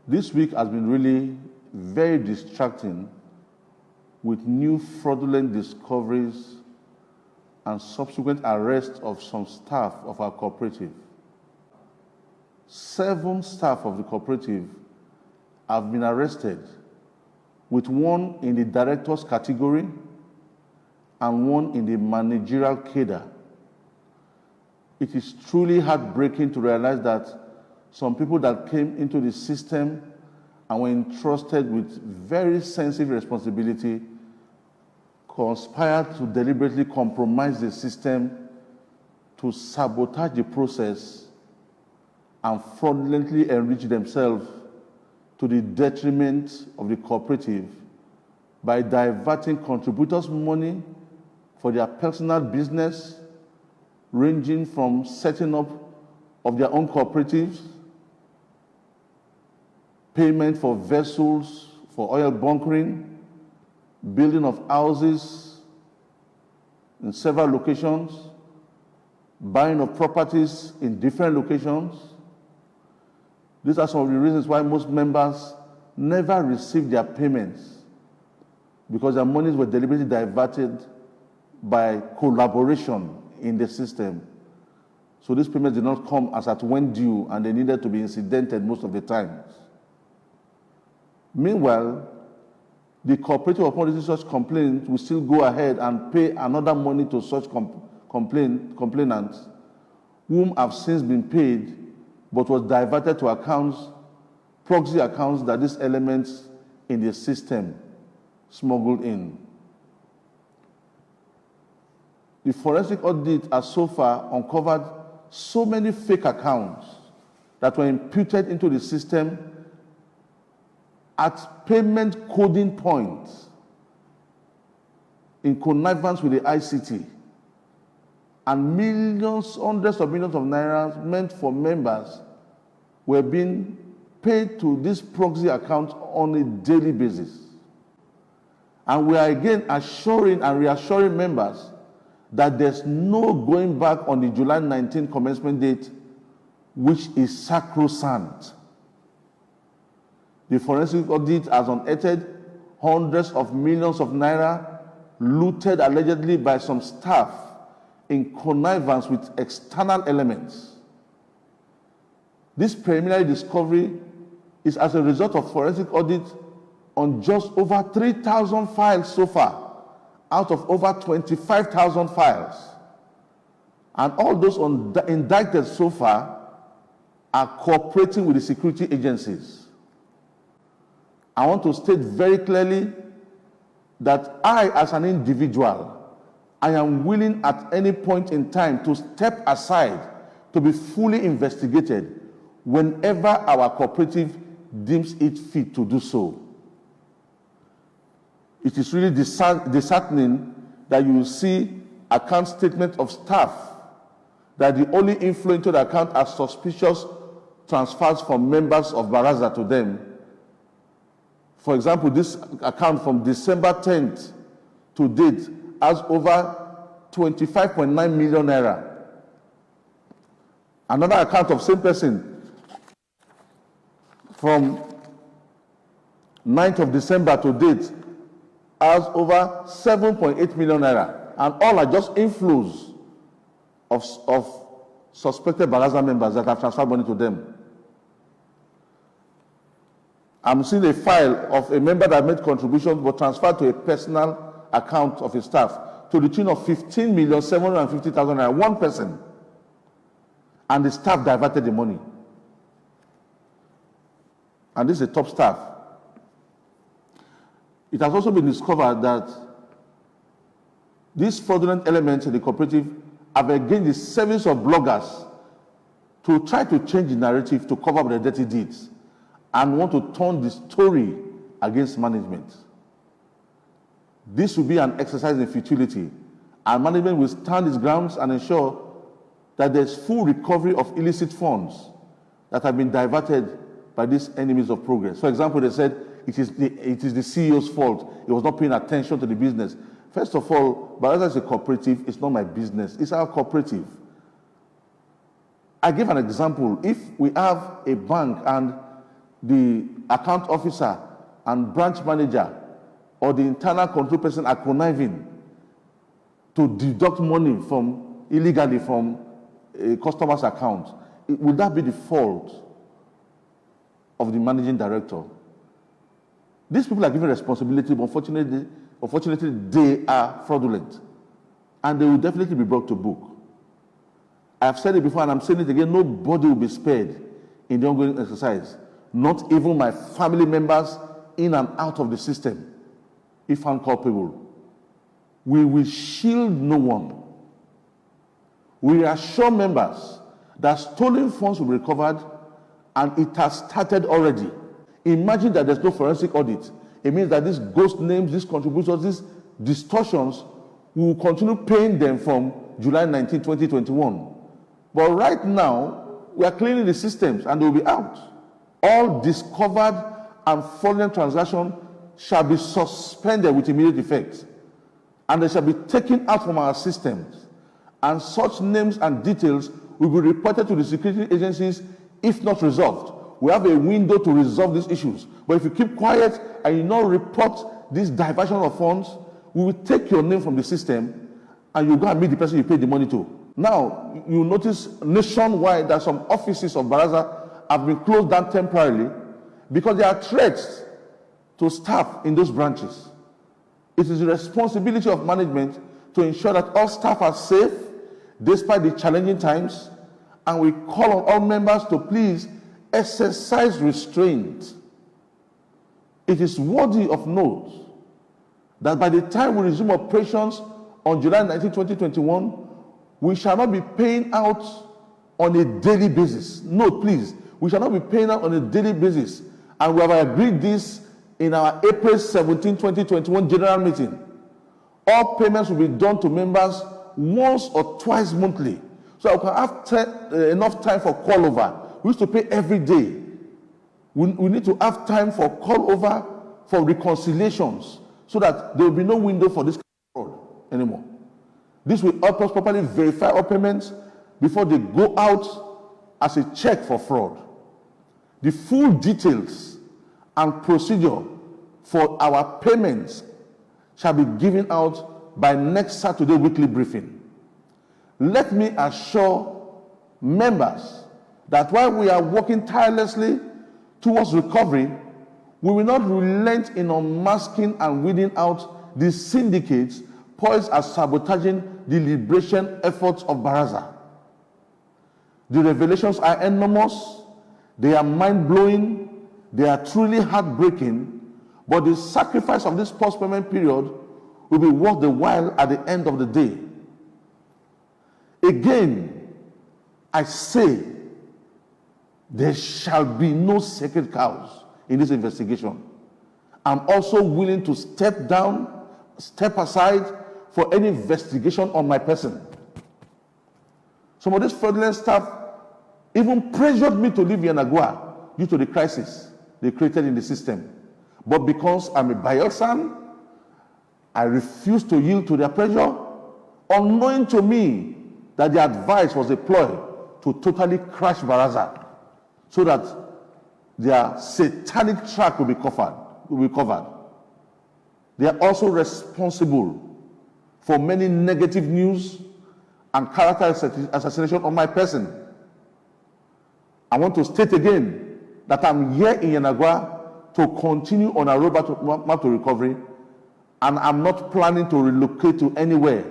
This week has been really very distracting with new fraudulent discoveries and subsequent arrest of some staff of our cooperative. 7 staff of the cooperative have been arrested, with 1 in the director's category and 1 in the managerial cadre. It is truly heartbreaking to realize that some people that came into the system and were entrusted with very sensitive responsibility conspired to deliberately compromise the system, to sabotage the process, and fraudulently enrich themselves to the detriment of the cooperative by diverting contributors' money for their personal business, ranging from setting up of their own cooperatives, payment for vessels for oil bunkering, building of houses in several locations, buying of properties in different locations. These are some of the reasons why most members never received their payments, because their monies were deliberately diverted by collaboration in the system. So these payments did not come as at when due, and they needed to be incidented most of the times. Meanwhile, the cooperative, upon receiving such complaints, will still go ahead and pay another money to such complainants, whom have since been paid, but was diverted to accounts, proxy accounts that these elements in the system smuggled in. The forensic audit has so far uncovered so many fake accounts that were imputed into the system at payment coding points in connivance with the ICT, and millions, hundreds of millions of naira meant for members were being paid to this proxy account on a daily basis. And we are again assuring and reassuring members that there's no going back on the July 19 commencement date, which is sacrosanct. The forensic audit has unearthed hundreds of millions of naira looted allegedly by some staff in connivance with external elements. This preliminary discovery is as a result of forensic audit on just over 3,000 files so far, out of over 25,000 files. And all those indicted so far are cooperating with the security agencies. I want to state very clearly that I, as an individual, I am willing at any point in time to step aside to be fully investigated whenever our cooperative deems it fit to do so. It is really disheartening that you will see account statement of staff that the only inflow into the account are suspicious transfers from members of Baraza to them. For example, this account from December 10th to date has over 25.9 million naira. Another account of same person from 9th of December to date has over 7.8 million naira. And all are just inflows of suspected Baraza members that have transferred money to them. I'm seeing a file of a member that made contributions but transferred to a personal account of his staff to the tune of 15,750,000 naira, one person. And the staff diverted the money. And this is a top staff. It has also been discovered that these fraudulent elements in the cooperative have engaged the service of bloggers to try to change the narrative to cover up the dirty deeds and want to turn the story against management. This will be an exercise in futility, and management will stand its grounds and ensure that there's full recovery of illicit funds that have been diverted by these enemies of progress. For example, they said it is the CEO's fault. He was not paying attention to the business. First of all, Baraza is a cooperative. It's not my business. It's our cooperative. I give an example. If we have a bank and the account officer and branch manager or the internal control person are conniving to deduct money illegally from a customer's account, would that be the fault of the managing director? These people are given responsibility, but unfortunately they are fraudulent, and they will definitely be brought to book. I've said it before and I'm saying it again, nobody will be spared in the ongoing exercise, not even my family members in and out of the system, if found culpable. We will shield no one. We assure members that stolen funds will be recovered, and it has started already. Imagine that there's no forensic audit. It means that these ghost names, these contributors, these distortions, we will continue paying them from July 19, 2021. But right now, we are cleaning the systems and they will be out. All discovered and fraudulent transactions shall be suspended with immediate effect, and they shall be taken out from our systems. And such names and details will be reported to the security agencies if not resolved. We have a window to resolve these issues. But if you keep quiet and you not report this diversion of funds, we will take your name from the system and you go and meet the person you paid the money to. Now, you notice nationwide that some offices of Baraza have been closed down temporarily because there are threats to staff in those branches. It is the responsibility of management to ensure that all staff are safe despite the challenging times, and we call on all members to please exercise restraint. It is worthy of note that by the time we resume operations on July 19, 2021, we shall not be paying out on a daily basis. Note, please, we shall not be paying out on a daily basis. And we have agreed this in our April 17, 2021 general meeting. All payments will be done to members once or twice monthly, so I can have enough time for call over. We used to pay every day. We need to have time for call over, for reconciliations, so that there will be no window for this fraud anymore. This will help us properly verify all payments before they go out as a check for fraud. The full details and procedure for our payments shall be given out by next Saturday weekly briefing. Let me assure members that while we are working tirelessly towards recovery, we will not relent in unmasking and weeding out the syndicates poised as sabotaging the liberation efforts of Baraza. The revelations are enormous, they are mind-blowing, they are truly heartbreaking, but the sacrifice of this post-payment period will be worth the while at the end of the day. Again, I say, there shall be no sacred cows in this investigation. I'm also willing to step down, step aside for any investigation on my person. Some of this fraudulent staff even pressured me to leave Yenagoa due to the crisis they created in the system. But because I'm a Bayelsan, I refused to yield to their pressure, unknowing to me that the advice was a ploy to totally crash Baraza so that their satanic track will be covered. They are also responsible for many negative news and character assassination on my person. I want to state again that I'm here in Yenagoa to continue on our roadmap to recovery, and I'm not planning to relocate to anywhere